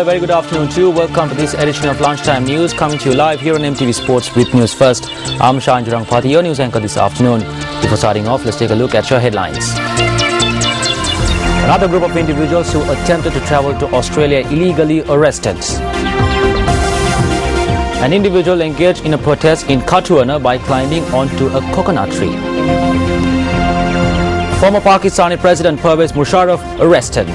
a very good afternoon to you. Welcome to this edition of Lunchtime News, coming to you live here on MTV Sports with News First. I'm Shan Jurangpati, your news anchor this afternoon. Before starting off, let's take a look at your headlines. Another group of individuals who attempted to travel to Australia illegally arrested. An individual engaged in a protest in Kathuwana by climbing onto a coconut tree. Former Pakistani President Pervez Musharraf arrested.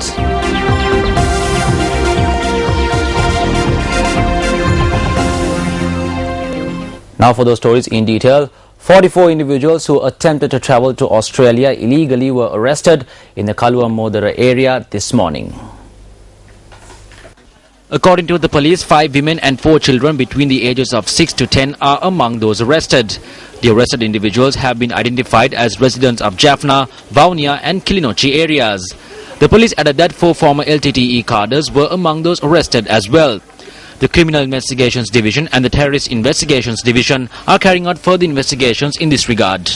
Now for those stories in detail. 44 individuals who attempted to travel to Australia illegally were arrested in the Kaluwa Modara area this morning. According to the police, 5 women and 4 children between the ages of 6 to 10 are among those arrested. The arrested individuals have been identified as residents of Jaffna, Vaunia and Kilinochchi areas. The police added that 4 former LTTE cadres were among those arrested as well. The Criminal Investigations Division and the Terrorist Investigations Division are carrying out further investigations in this regard.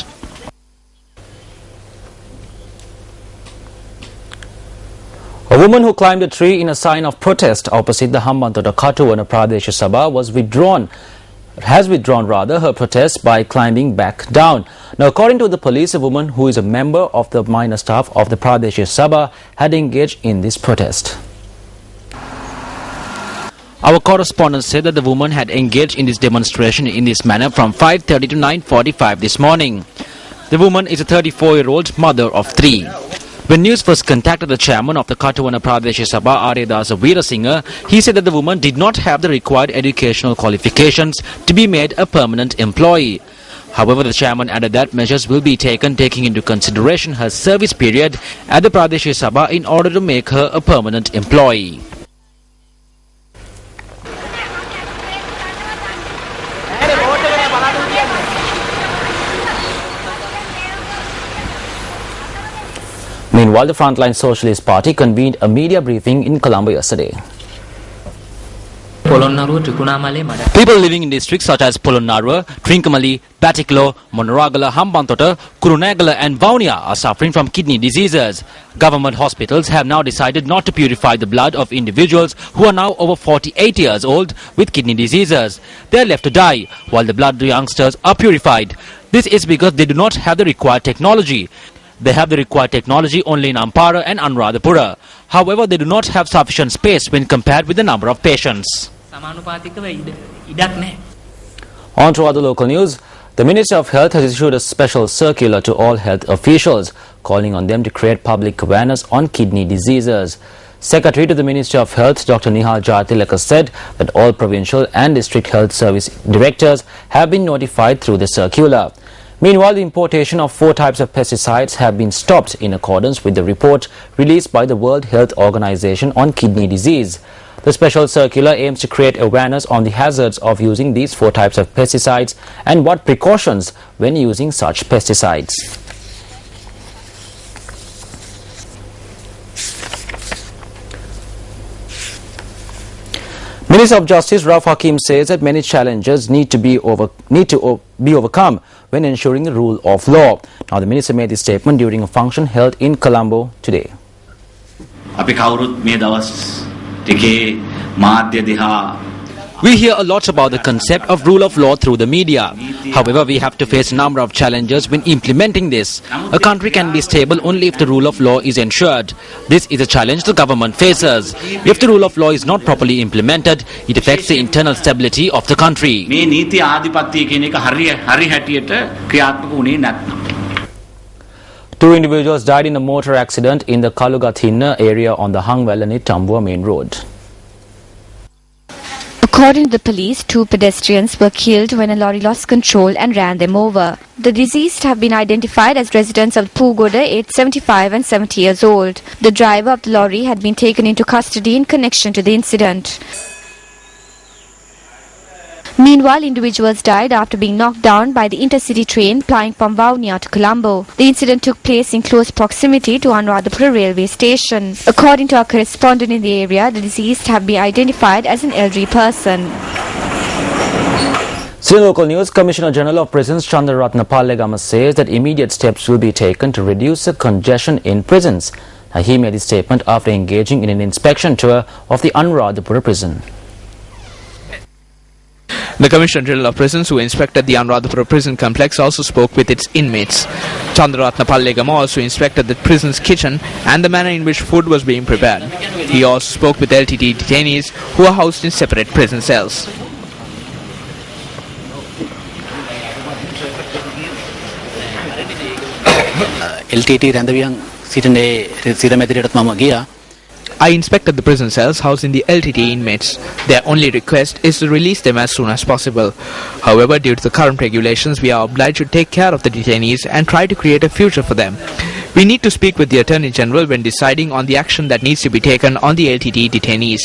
A woman who climbed a tree in a sign of protest opposite the Hambantota Kathuwana Pradesh Sabha has withdrawn her protest by climbing back down. Now, according to the police, a woman who is a member of the minor staff of the Pradesh Sabha had engaged in this protest. Our correspondent said that the woman had engaged in this demonstration in this manner from 5:30 to 9:45 this morning. The woman is a 34-year-old mother of 3. When news first contacted the chairman of the Kathuwana Pradesh Sabha, Aryadasa Veerasinghe, he said that the woman did not have the required educational qualifications to be made a permanent employee. However, the chairman added that measures will be taken taking into consideration her service period at the Pradesh Sabha in order to make her a permanent employee. Meanwhile, the Frontline Socialist Party convened a media briefing in Colombo yesterday. People living in districts such as Polonnaruwa, Trincomalee, Batticaloa, Monaragala, Hambantota, Kurunegala and Vaunia are suffering from kidney diseases. Government hospitals have now decided not to purify the blood of individuals who are now over 48 years old with kidney diseases. They are left to die, while the blood of youngsters are purified. This is because they do not have the required technology. They have the required technology only in Ampara and Anuradhapura. However, they do not have sufficient space when compared with the number of patients. On to other local news. The Ministry of Health has issued a special circular to all health officials, calling on them to create public awareness on kidney diseases. Secretary to the Ministry of Health, Dr. Nihal Jayatilaka, said that all provincial and district health service directors have been notified through the circular. Meanwhile, the importation of 4 types of pesticides have been stopped in accordance with the report released by the World Health Organization on kidney disease. The special circular aims to create awareness on the hazards of using these 4 types of pesticides and what precautions when using such pesticides. Minister of Justice Rauf Hakim says that many challenges need to be overcome when ensuring the rule of law. Now, the minister made this statement during a function held in Colombo today. We hear a lot about the concept of rule of law through the media. However, we have to face a number of challenges when implementing this. A country can be stable only if the rule of law is ensured. This is a challenge the government faces. If the rule of law is not properly implemented, it affects the internal stability of the country. 2 individuals died in a motor accident in the Kalugathinna area on the Hangwellani-Tambua main road. According to the police, 2 pedestrians were killed when a lorry lost control and ran them over. The deceased have been identified as residents of Pugoda, aged 75 and 70 years old. The driver of the lorry had been taken into custody in connection to the incident. Meanwhile, individuals died after being knocked down by the intercity train plying from Vaunia to Colombo. The incident took place in close proximity to Anuradhapura railway station. According to our correspondent in the area, the deceased have been identified as an elderly person. Still local news, Commissioner General of Prisons Chandraratna Pallegama says that immediate steps will be taken to reduce the congestion in prisons. He made the statement after engaging in an inspection tour of the Anuradhapura prison. The Commissioner General of Prisons, who inspected the Anuradhapura prison complex, also spoke with its inmates. Chandraratna Pallegama also inspected the prison's kitchen and the manner in which food was being prepared. He also spoke with LTT detainees who are housed in separate prison cells. LTT රැඳවියන් සිටින සිරමැදිරියටත් මම ගියා. I inspected the prison cells housing the LTT inmates. Their only request is to release them as soon as possible. However, due to the current regulations, we are obliged to take care of the detainees and try to create a future for them. We need to speak with the Attorney General when deciding on the action that needs to be taken on the LTT detainees.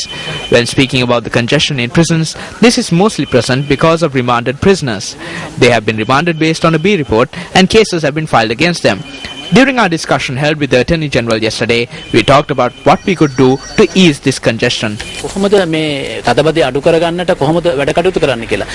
When speaking about the congestion in prisons, this is mostly present because of remanded prisoners. They have been remanded based on a B report and cases have been filed against them. During our discussion held with the Attorney General yesterday, we talked about what we could do to ease this congestion. කොහොමද මේ තදබදී අඩු කරගන්නට කොහොමද වැඩ කටයුතු කරන්න කියලා.